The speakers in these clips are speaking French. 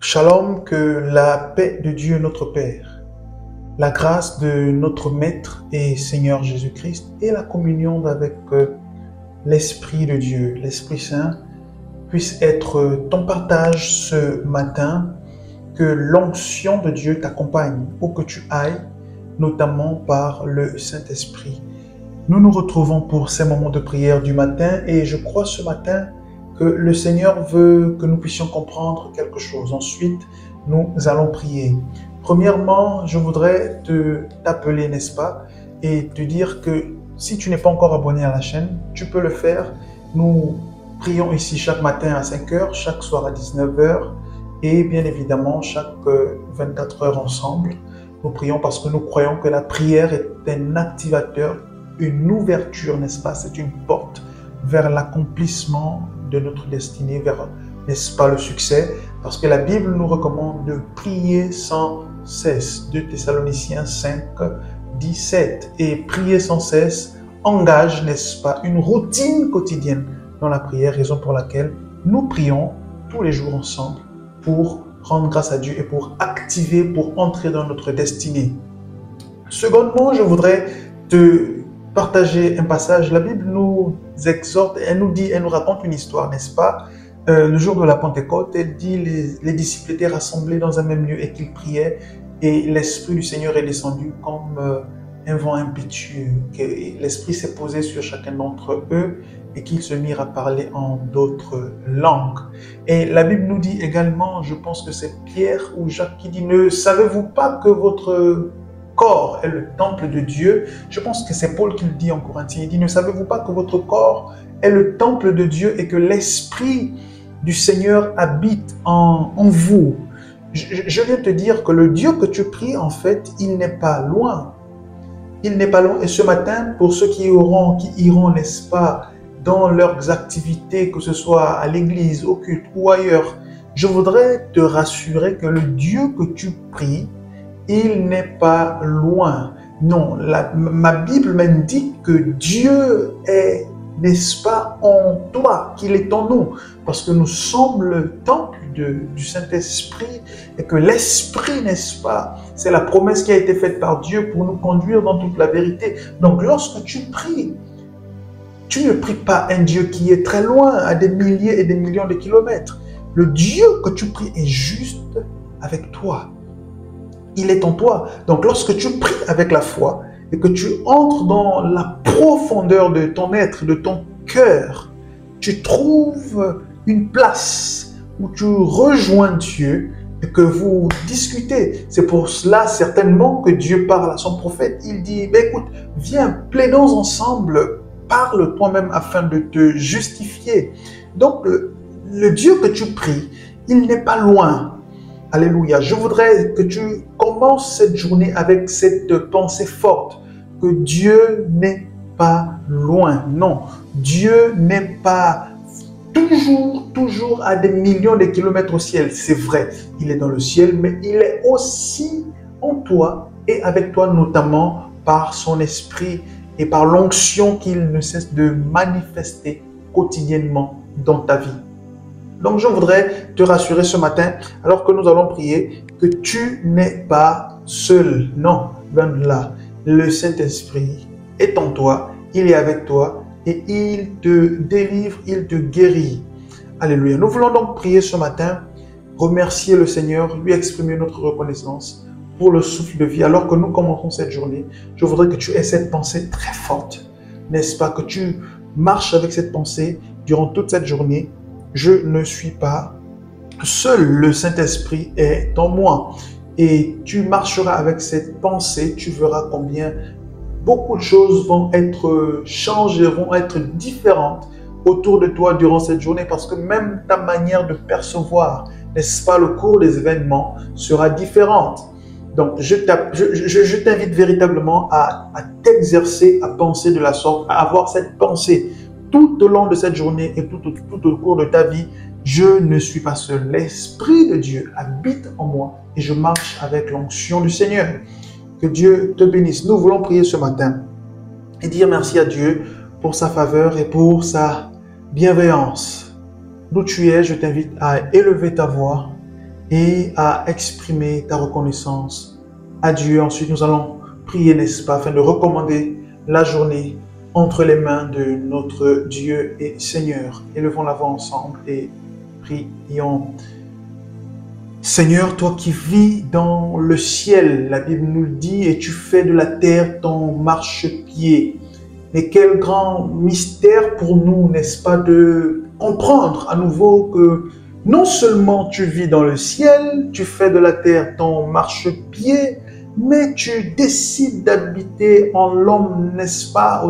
Shalom, que la paix de Dieu notre Père, la grâce de notre Maître et Seigneur Jésus-Christ et la communion avec l'Esprit de Dieu, l'Esprit Saint, puisse être ton partage ce matin, que l'onction de Dieu t'accompagne où que tu ailles, notamment par le Saint-Esprit. Nous nous retrouvons pour ces moments de prière du matin et je crois ce matin que le Seigneur veut que nous puissions comprendre quelque chose. Ensuite, nous allons prier. Premièrement, je voudrais t'appeler, n'est-ce pas, et te dire que si tu n'es pas encore abonné à la chaîne, tu peux le faire. Nous prions ici chaque matin à 5 heures, chaque soir à 19 heures et bien évidemment chaque 24 heures ensemble. Nous prions parce que nous croyons que la prière est un activateur, une ouverture, n'est-ce pas? C'est une porte vers l'accomplissement de notre destinée, vers, n'est-ce pas, le succès, parce que la Bible nous recommande de prier sans cesse. 2 Thessaloniciens 5, 17. Et prier sans cesse engage, n'est-ce pas, une routine quotidienne dans la prière, raison pour laquelle nous prions tous les jours ensemble pour rendre grâce à Dieu et pour activer, pour entrer dans notre destinée. Secondement, je voudrais te partager un passage. La Bible nous exhorte, elle nous raconte une histoire, n'est-ce pas? Le jour de la Pentecôte, elle dit les disciples étaient rassemblés dans un même lieu et qu'ils priaient et l'Esprit du Seigneur est descendu comme un vent impétueux. L'Esprit s'est posé sur chacun d'entre eux et qu'ils se mirent à parler en d'autres langues. Et la Bible nous dit également, je pense que c'est Pierre ou Jacques qui dit, ne savez-vous pas que votre corps est le temple de Dieu? Je pense que c'est Paul qui le dit en Corinthiens. Il dit, ne savez-vous pas que votre corps est le temple de Dieu et que l'Esprit du Seigneur habite en vous? Je viens te dire que le Dieu que tu pries, en fait, il n'est pas loin. Il n'est pas loin. Et ce matin, pour ceux qui iront, n'est-ce pas, dans leurs activités, que ce soit à l'église, au culte ou ailleurs, je voudrais te rassurer que le Dieu que tu pries, il n'est pas loin. Non, ma Bible m'indique que Dieu est, n'est-ce pas, en toi, qu'il est en nous. Parce que nous sommes le temple du Saint-Esprit et que l'Esprit, n'est-ce pas, c'est la promesse qui a été faite par Dieu pour nous conduire dans toute la vérité. Donc lorsque tu pries, tu ne pries pas un Dieu qui est très loin, à des milliers et des millions de kilomètres. Le Dieu que tu pries est juste avec toi. Il est en toi. Donc, lorsque tu pries avec la foi et que tu entres dans la profondeur de ton être, de ton cœur, tu trouves une place où tu rejoins Dieu et que vous discutez. C'est pour cela certainement que Dieu parle à son prophète. Il dit, ben écoute, viens, plaidons ensemble, parle toi-même afin de te justifier. Donc, le Dieu que tu pries, il n'est pas loin. Alléluia. Je voudrais que tu commences cette journée avec cette pensée forte, que Dieu n'est pas loin. Non, Dieu n'est pas toujours à des millions de kilomètres au ciel. C'est vrai, il est dans le ciel, mais il est aussi en toi et avec toi, notamment par son esprit et par l'onction qu'il ne cesse de manifester quotidiennement dans ta vie. Donc, je voudrais te rassurer ce matin, alors que nous allons prier, que tu n'es pas seul. Non, loin de là. Le Saint-Esprit est en toi, il est avec toi et il te délivre, il te guérit. Alléluia. Nous voulons donc prier ce matin, remercier le Seigneur, lui exprimer notre reconnaissance pour le souffle de vie. Alors que nous commençons cette journée, je voudrais que tu aies cette pensée très forte, n'est-ce pas? Que tu marches avec cette pensée durant toute cette journée. Je ne suis pas seul, le Saint-Esprit est en moi. Et tu marcheras avec cette pensée, tu verras combien beaucoup de choses vont être changées, vont être différentes autour de toi durant cette journée, parce que même ta manière de percevoir, n'est-ce pas, le cours des événements sera différente. Donc, je t'invite véritablement à t'exercer, à penser de la sorte, à avoir cette pensée tout au long de cette journée et tout au cours de ta vie. Je ne suis pas seul. L'Esprit de Dieu habite en moi et je marche avec l'onction du Seigneur. Que Dieu te bénisse. Nous voulons prier ce matin et dire merci à Dieu pour sa faveur et pour sa bienveillance. D'où tu es, je t'invite à élever ta voix et à exprimer ta reconnaissance à Dieu. Ensuite, nous allons prier, n'est-ce pas, afin de recommander la journée entre les mains de notre Dieu et Seigneur. Élevons la voix ensemble et prions. Seigneur, toi qui vis dans le ciel, la Bible nous le dit, et tu fais de la terre ton marchepied. Mais quel grand mystère pour nous, n'est-ce pas, de comprendre à nouveau que non seulement tu vis dans le ciel, tu fais de la terre ton marchepied, mais tu décides d'habiter en l'homme, n'est-ce pas,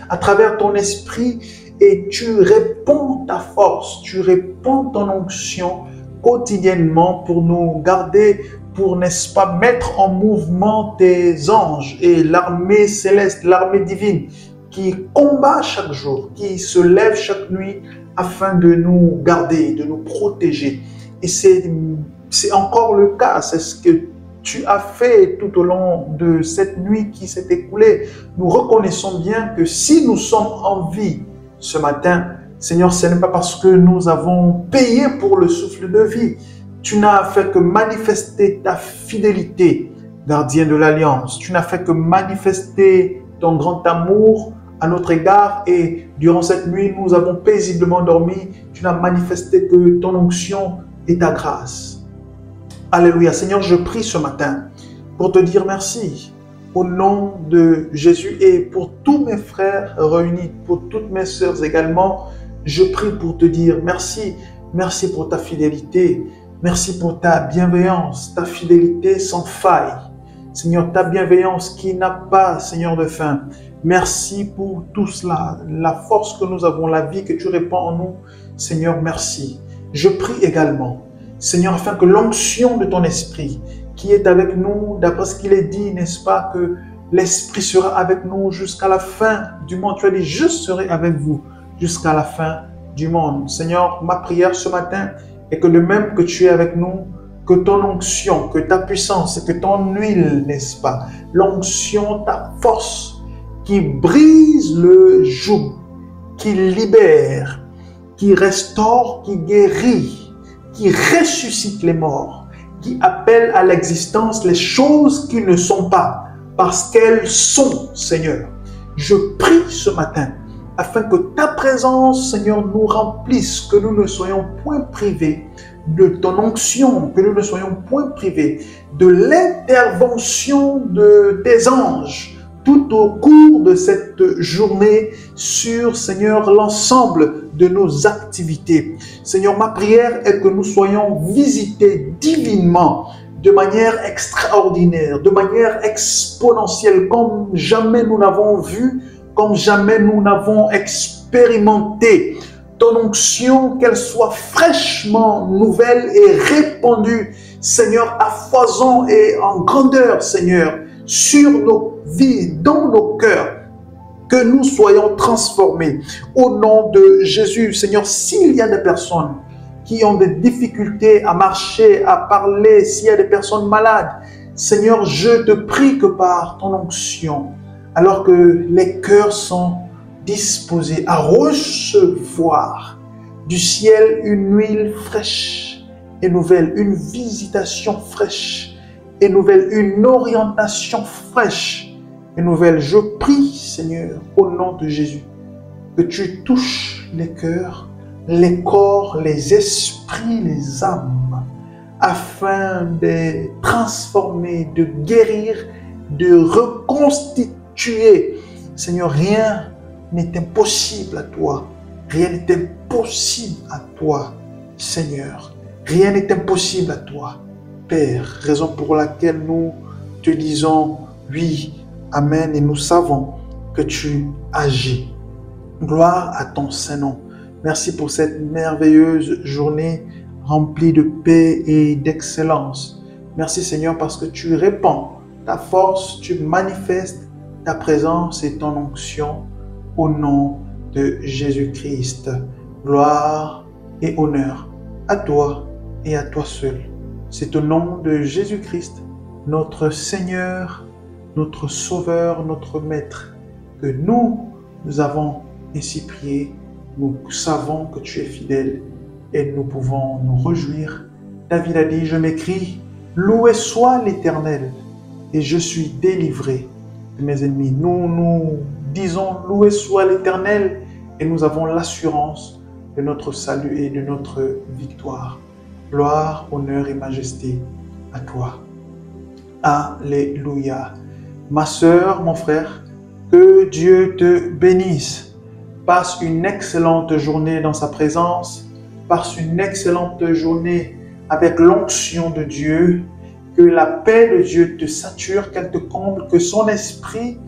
à travers ton esprit, et tu répands ta force, tu répands ton onction quotidiennement pour nous garder, pour, n'est-ce pas, mettre en mouvement tes anges et l'armée céleste, l'armée divine qui combat chaque jour, qui se lève chaque nuit afin de nous garder, de nous protéger. Et c'est encore le cas, c'est ce que tu as fait tout au long de cette nuit qui s'est écoulée. Nous reconnaissons bien que si nous sommes en vie ce matin, Seigneur, ce n'est pas parce que nous avons payé pour le souffle de vie. Tu n'as fait que manifester ta fidélité, gardien de l'Alliance. Tu n'as fait que manifester ton grand amour à notre égard, et durant cette nuit, nous avons paisiblement dormi. Tu n'as manifesté que ton onction et ta grâce. Alléluia. Seigneur, je prie ce matin pour te dire merci au nom de Jésus et pour tous mes frères réunis, pour toutes mes sœurs également. Je prie pour te dire merci. Merci pour ta fidélité. Merci pour ta bienveillance, ta fidélité sans faille. Seigneur, ta bienveillance qui n'a pas, Seigneur, de fin. Merci pour tout cela, la force que nous avons, la vie que tu répands en nous. Seigneur, merci. Je prie également, Seigneur, afin que l'onction de ton esprit qui est avec nous, d'après ce qu'il est dit, n'est-ce pas, que l'esprit sera avec nous jusqu'à la fin du monde. Tu as dit, je serai avec vous jusqu'à la fin du monde. Seigneur, ma prière ce matin est que le même que tu es avec nous, que ton onction, que ta puissance, que ton huile, n'est-ce pas, l'onction, ta force, qui brise le joug, qui libère, qui restaure, qui guérit, qui ressuscite les morts, qui appelle à l'existence les choses qui ne sont pas, parce qu'elles sont, Seigneur. Je prie ce matin afin que ta présence, Seigneur, nous remplisse, que nous ne soyons point privés de ton onction, que nous ne soyons point privés de l'intervention de tes anges tout au cours de cette journée sur, Seigneur, l'ensemble de nos activités. Seigneur, ma prière est que nous soyons visités divinement, de manière extraordinaire, de manière exponentielle, comme jamais nous n'avons vu, comme jamais nous n'avons expérimenté. Ton onction, qu'elle soit fraîchement nouvelle et répandue, Seigneur, à foison et en grandeur, Seigneur, sur nos vies, dans nos cœurs, que nous soyons transformés. Au nom de Jésus, Seigneur, s'il y a des personnes qui ont des difficultés à marcher, à parler, s'il y a des personnes malades, Seigneur, je te prie que par ton onction, alors que les cœurs sont disposés à recevoir du ciel une huile fraîche et nouvelle, une visitation fraîche et nouvelle, une orientation fraîche et nouvelle. Je prie, Seigneur, au nom de Jésus, que tu touches les cœurs, les corps, les esprits, les âmes, afin de transformer, de guérir, de reconstituer. Seigneur, rien n'est impossible à toi. Rien n'est impossible à toi, Seigneur. Rien n'est impossible à toi, Père. Raison pour laquelle nous te disons oui, amen, et nous savons que tu agis. Gloire à ton Saint-Nom. Merci pour cette merveilleuse journée remplie de paix et d'excellence. Merci, Seigneur, parce que tu répands ta force, tu manifestes ta présence et ton onction au nom de Jésus-Christ. Gloire et honneur à toi et à toi seul. C'est au nom de Jésus-Christ, notre Seigneur, notre Sauveur, notre Maître, que nous avons ainsi prié. Nous savons que tu es fidèle et nous pouvons nous réjouir David a dit, je m'écrie, loué soit l'Éternel, et je suis délivré de mes ennemis. Nous disons, loué soit l'Éternel, et nous avons l'assurance de notre salut et de notre victoire. Gloire, honneur et majesté à toi. Alléluia. Ma sœur, mon frère, que Dieu te bénisse. Passe une excellente journée dans sa présence. Passe une excellente journée avec l'onction de Dieu. Que la paix de Dieu te sature, qu'elle te comble, que son esprit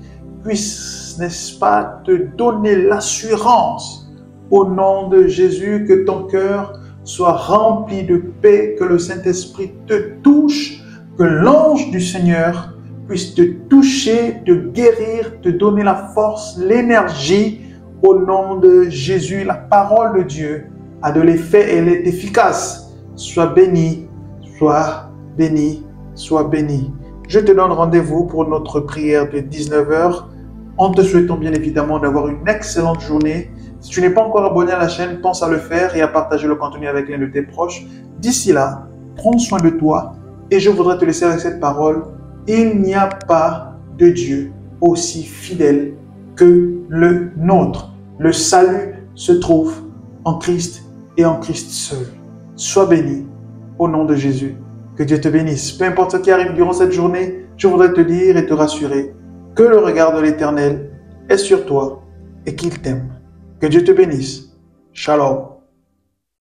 puisse, n'est-ce pas, te donner l'assurance au nom de Jésus, que ton cœur soit rempli de paix, que le Saint-Esprit te touche, que l'ange du Seigneur puisse te toucher, te guérir, te donner la force, l'énergie au nom de Jésus. La parole de Dieu a de l'effet, elle est efficace. Sois béni, sois béni, sois béni. Je te donne rendez-vous pour notre prière de 19h. En te souhaitant bien évidemment d'avoir une excellente journée. Si tu n'es pas encore abonné à la chaîne, pense à le faire et à partager le contenu avec l'un de tes proches. D'ici là, prends soin de toi et je voudrais te laisser avec cette parole. Il n'y a pas de Dieu aussi fidèle que le nôtre. Le salut se trouve en Christ et en Christ seul. Sois béni au nom de Jésus. Que Dieu te bénisse. Peu importe ce qui arrive durant cette journée, je voudrais te dire et te rassurer que le regard de l'Éternel est sur toi et qu'il t'aime. Que Dieu te bénisse. Shalom.